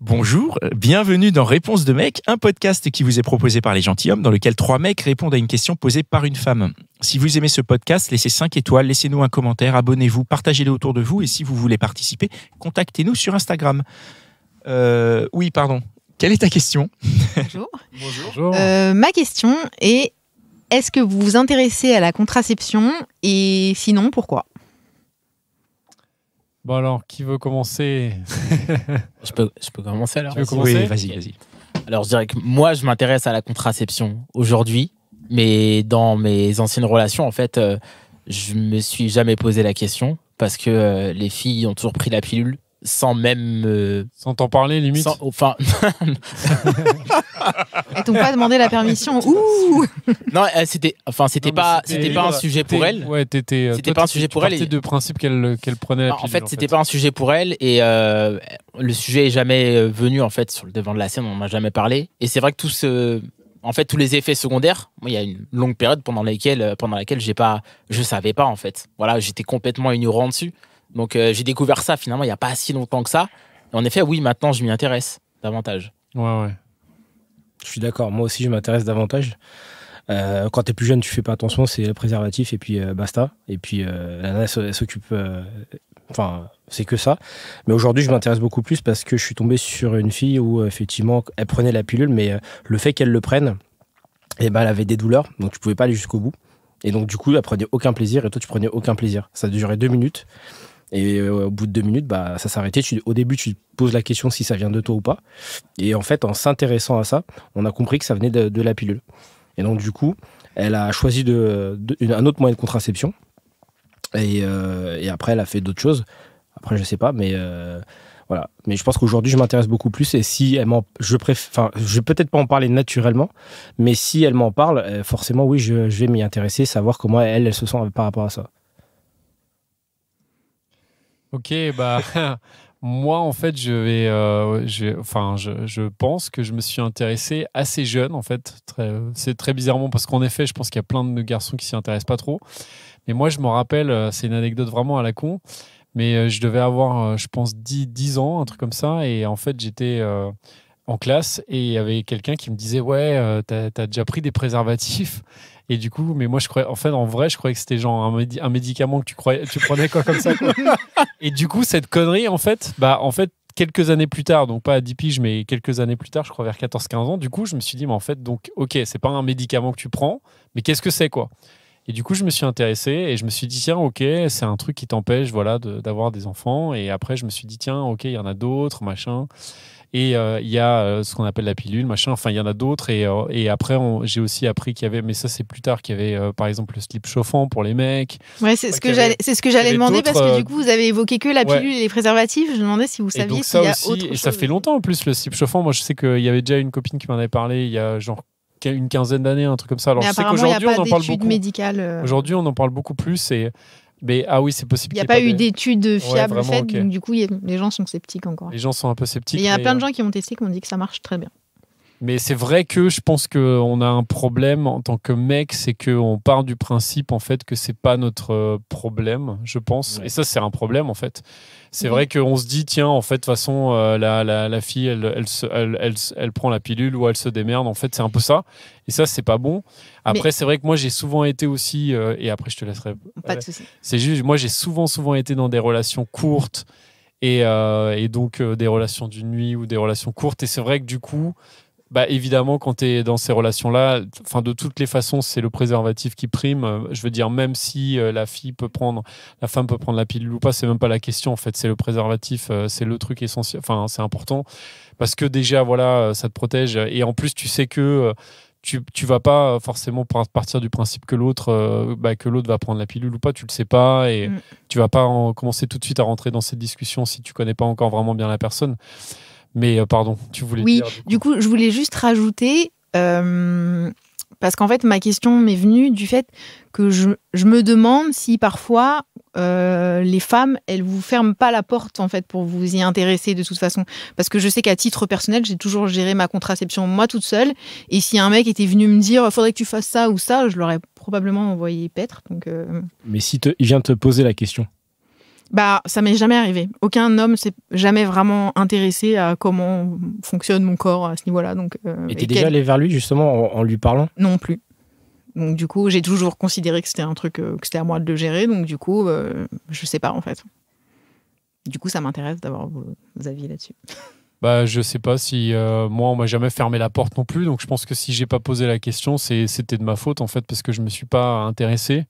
Bonjour, bienvenue dans Réponse de mec, un podcast qui vous est proposé par les gentilshommes dans lequel 3 mecs répondent à une question posée par une femme. Si vous aimez ce podcast, laissez 5 étoiles, laissez-nous un commentaire, abonnez-vous, partagez-le autour de vous et si vous voulez participer, contactez-nous sur Instagram. Oui, pardon. Quelle est ta question ? Bonjour. Bonjour. Ma question est, est-ce que vous vous intéressez à la contraception et sinon, pourquoi ? Bon alors, qui veut commencer ? Je peux commencer alors. Tu veux commencer ? Oui, vas-y. Alors je dirais que moi je m'intéresse à la contraception aujourd'hui, mais dans mes anciennes relations en fait, je me suis jamais posé la question parce que les filles ont toujours pris la pilule sans même Sans t'en parler limite. enfin Elles t'ont pas demandé la permission ? Ouh ! non, c'était pas un sujet pour elles. Ouais, C'était pas un sujet pour elle. C'était de principe qu'elle prenait la pilule. En fait, c'était pas un sujet pour elle et le sujet est jamais venu en fait sur le devant de la scène. On n'en a jamais parlé. Et c'est vrai que tous les effets secondaires, moi, il y a une longue période pendant laquelle je savais pas en fait. Voilà, j'étais complètement ignorant dessus. Donc j'ai découvert ça finalement il y a pas si longtemps que ça. Et en effet, oui, maintenant je m'y intéresse davantage. Ouais. Je suis d'accord, moi aussi je m'intéresse davantage. Quand t'es plus jeune, tu fais pas attention, c'est le préservatif et puis basta. Et puis la nana elle s'occupe. Enfin, c'est que ça. Mais aujourd'hui, je m'intéresse beaucoup plus parce que je suis tombé sur une fille où effectivement elle prenait la pilule, mais le fait qu'elle le prenne, elle avait des douleurs, donc tu pouvais pas aller jusqu'au bout. Et donc du coup, elle prenait aucun plaisir et toi tu prenais aucun plaisir. Ça durait 2 minutes. Et au bout de 2 minutes, ça s'arrêtait. Au début, tu te poses la question si ça vient de toi ou pas. Et en fait, en s'intéressant à ça, on a compris que ça venait de la pilule. Et donc, du coup, elle a choisi un autre moyen de contraception. Et après, elle a fait d'autres choses. Après, je sais pas, mais voilà. Mais je pense qu'aujourd'hui, je m'intéresse beaucoup plus. Et si elle je vais peut-être pas en parler naturellement, mais si elle m'en parle, forcément, oui, je vais m'y intéresser, savoir comment elle se sent par rapport à ça. Ok, moi en fait je pense que je me suis intéressé assez jeune en fait. C'est très bizarrement parce qu'en effet je pense qu'il y a plein de garçons qui s'y intéressent pas trop. Mais moi je me rappelle, c'est une anecdote vraiment à la con, mais je devais avoir je pense 10 ans, un truc comme ça. Et en fait j'étais en classe et il y avait quelqu'un qui me disait ouais t'as déjà pris des préservatifs. Et du coup, mais moi, je croyais, en vrai, je croyais que c'était genre un médicament que tu prenais quoi comme ça. Quoi. Et du coup, cette connerie, en fait, quelques années plus tard, donc pas à 10 piges, mais quelques années plus tard, je crois vers 14-15 ans, du coup, je me suis dit, mais en fait, donc, ok, c'est pas un médicament que tu prends, mais qu'est-ce que c'est, quoi ? Et du coup, je me suis intéressé et je me suis dit, tiens, ok, c'est un truc qui t'empêche, voilà, d'avoir des enfants. Et après, je me suis dit, tiens, ok, il y en a d'autres, machin. Et il y a ce qu'on appelle la pilule, machin. Enfin, il y en a d'autres. Et après, j'ai aussi appris qu'il y avait, mais ça, c'est plus tard, qu'il y avait, par exemple, le slip chauffant pour les mecs. Ouais, c'est ce que j'allais demander parce que du coup, vous avez évoqué que la pilule et les préservatifs. Je me demandais si vous saviez qu'il y a autre chose. Et ça fait longtemps en plus, le slip chauffant. Moi, je sais qu'il y avait déjà une copine qui m'en avait parlé il y a genre une quinzaine d'années, un truc comme ça. Alors, mais je sais qu'aujourd'hui, on en parle beaucoup. Médicales. Aujourd'hui, on en parle beaucoup plus. Mais oui, c'est possible. Il n'y a pas eu d'études fiables faites, okay. Donc du coup, les gens sont sceptiques encore. Les gens sont un peu sceptiques. Il y a plein de gens qui ont testé, qui ont dit que ça marche très bien. Mais c'est vrai que je pense qu'on a un problème en tant que mec, c'est qu'on part du principe en fait que c'est pas notre problème, je pense. Ouais. Et ça, c'est un problème en fait. C'est vrai qu'on se dit, tiens, en fait, de toute façon, la fille, elle prend la pilule ou elle se démerde. En fait, c'est un peu ça. Et ça, c'est pas bon. Après, c'est vrai que moi, j'ai souvent été aussi... et après, je te laisserai... Pas de souci. C'est juste, moi, j'ai souvent été dans des relations courtes et donc des relations d'une nuit ou des relations courtes. Et c'est vrai que du coup... évidemment, quand tu es dans ces relations-là, de toutes les façons, c'est le préservatif qui prime. Je veux dire, même si la femme peut prendre la pilule ou pas, c'est même pas la question. En fait, c'est le préservatif, c'est le truc essentiel. Enfin, c'est important parce que déjà, voilà, ça te protège. Et en plus, tu sais que tu vas pas forcément partir du principe que l'autre va prendre la pilule ou pas. Tu le sais pas et tu vas pas commencer tout de suite à rentrer dans cette discussion si tu connais pas encore vraiment bien la personne. Mais pardon, tu voulais dire... Oui, du coup, je voulais juste rajouter, parce qu'en fait, ma question m'est venue du fait que je me demande si parfois les femmes, elles vous ferment pas la porte en fait pour vous y intéresser de toute façon. Parce que je sais qu'à titre personnel, j'ai toujours géré ma contraception moi toute seule. Et si un mec était venu me dire faudrait que tu fasses ça ou ça, je l'aurais probablement envoyé paître. Donc, Mais si il vient te poser la question. Bah, ça m'est jamais arrivé. Aucun homme s'est jamais vraiment intéressé à comment fonctionne mon corps à ce niveau-là. Donc, et t'es déjà allé vers lui, justement, en lui parlant? Non plus. Donc, du coup, j'ai toujours considéré que c'était un truc, que c'était à moi de le gérer. Donc, du coup, je sais pas, en fait. Du coup, ça m'intéresse d'avoir vos avis là-dessus. Bah, je sais pas si moi, on m'a jamais fermé la porte non plus. Donc, je pense que si j'ai pas posé la question, c'était de ma faute, en fait, parce que je me suis pas intéressé.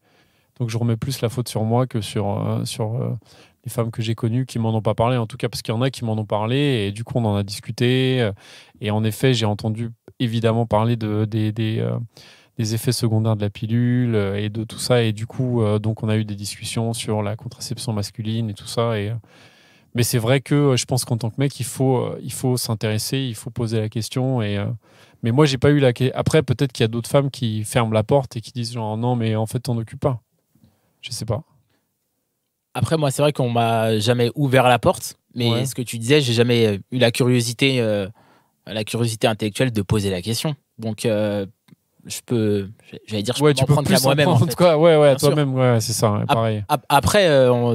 Donc, je remets plus la faute sur moi que sur les femmes que j'ai connues qui m'en ont pas parlé. En tout cas, parce qu'il y en a qui m'en ont parlé. Et du coup, on en a discuté. Et en effet, j'ai entendu évidemment parler des effets secondaires de la pilule et de tout ça. Et du coup, donc, on a eu des discussions sur la contraception masculine et tout ça. Mais c'est vrai que je pense qu'en tant que mec, il faut s'intéresser, il faut poser la question. Mais moi, j'ai pas eu la question. Après, peut-être qu'il y a d'autres femmes qui ferment la porte et qui disent genre non, mais en fait, t'en occupes pas. Je sais pas. Après, moi, c'est vrai qu'on m'a jamais ouvert la porte. Mais ce que tu disais, j'ai jamais eu la curiosité intellectuelle de poser la question. Donc, j'allais dire, je peux m'en prendre qu'à moi-même. En fait. Quoi. Ouais, toi-même, ouais, c'est ça, pareil. Après,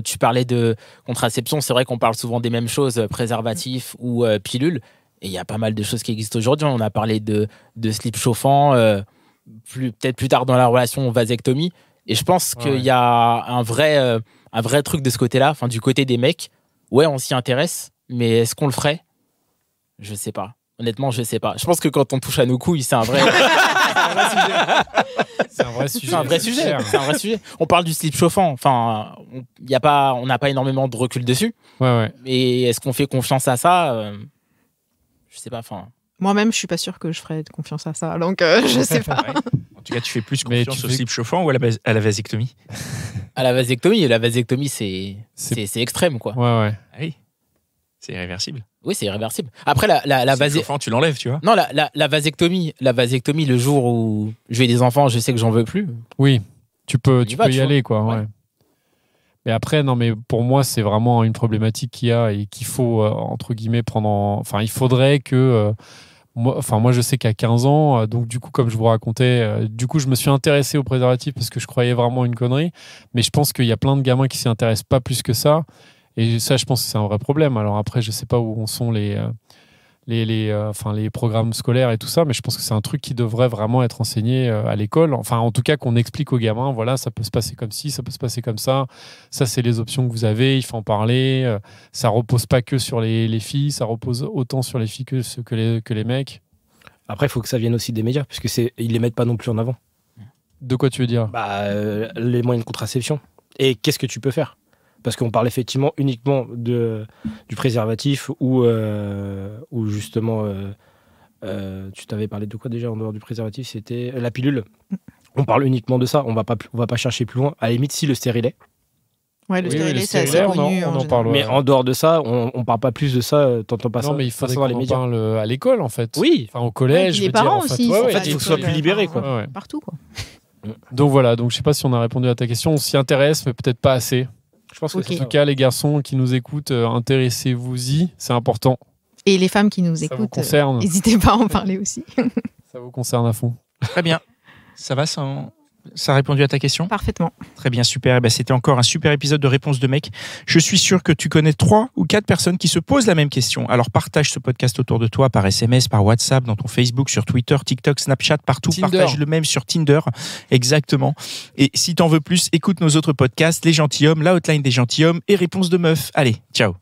tu parlais de contraception. C'est vrai qu'on parle souvent des mêmes choses, préservatifs ou pilules. Et il y a pas mal de choses qui existent aujourd'hui. On a parlé de slip chauffant, peut-être plus tard dans la relation, vasectomie. Et je pense qu'il y a un vrai truc de ce côté-là, enfin du côté des mecs. Ouais, on s'y intéresse, mais est-ce qu'on le ferait? Je sais pas. Honnêtement, je sais pas. Je pense que quand on touche à nos couilles, c'est un vrai sujet. On parle du slip chauffant. Enfin, on n'a pas énormément de recul dessus. Ouais. Mais est-ce qu'on fait confiance à ça? Je sais pas. Enfin. Moi-même, je suis pas sûre que je ferais confiance à ça. Donc, je sais pas. En tout cas, tu fais plus confiance au slip chauffant ou à la vasectomie? À la vasectomie. La vasectomie, c'est extrême, quoi. Ouais. Ah oui. C'est irréversible. Oui, c'est irréversible. Après, la vasectomie, tu l'enlèves, tu vois. Non, la vasectomie, le jour où je vais des enfants, je sais que j'en veux plus. Oui, tu peux y aller, quoi. Ouais. Mais après, non, mais pour moi, c'est vraiment une problématique qu'il y a et qu'il faut, entre guillemets, Enfin, il faudrait que... moi, je sais qu'à 15 ans, donc du coup, comme je vous racontais, je me suis intéressé au préservatif parce que je croyais vraiment une connerie. Mais je pense qu'il y a plein de gamins qui s'y intéressent pas plus que ça. Et ça, je pense que c'est un vrai problème. Alors après, je sais pas où sont les programmes scolaires et tout ça, mais je pense que c'est un truc qui devrait vraiment être enseigné à l'école. Enfin, en tout cas, qu'on explique aux gamins, voilà, ça peut se passer comme ci, ça peut se passer comme ça. Ça, c'est les options que vous avez, il faut en parler. Ça repose pas que sur les filles, ça repose autant sur les filles que les mecs. Après, il faut que ça vienne aussi des médias, puisque ils les mettent pas non plus en avant. De quoi tu veux dire? Les moyens de contraception. Et qu'est-ce que tu peux faire? Parce qu'on parle effectivement uniquement du préservatif ou justement, tu t'avais parlé de quoi déjà en dehors du préservatif? C'était la pilule. On parle uniquement de ça, on va pas chercher plus loin. À la limite, si le stérilet. Ouais, le stérilet, c'est assez connu. On en parle. Mais en dehors de ça, on parle pas plus de ça, t'entends pas ça. Non, mais il faudrait qu'on en parle à l'école, en fait. Oui. Enfin, au collège. Les parents aussi. Il faut que ce soit plus libéré, quoi. Partout, quoi. Donc voilà, je sais pas si on a répondu à ta question. On s'y intéresse, mais peut-être pas assez. Je pense que en tout cas, les garçons qui nous écoutent, intéressez-vous-y, c'est important. Et les femmes qui nous écoutent, n'hésitez pas à en parler aussi. Ça vous concerne à fond. Très bien. Ça va, ça a répondu à ta question? Parfaitement. Très bien, super. C'était encore un super épisode de Réponse de mec. Je suis sûr que tu connais 3 ou 4 personnes qui se posent la même question. Alors partage ce podcast autour de toi par SMS, par WhatsApp, dans ton Facebook, sur Twitter, TikTok, Snapchat, partout. Tinder. Partage le même sur Tinder. Exactement. Et si t'en veux plus, écoute nos autres podcasts, Les Gentilshommes, la hotline des gentilshommes et Réponse de meuf. Allez, ciao.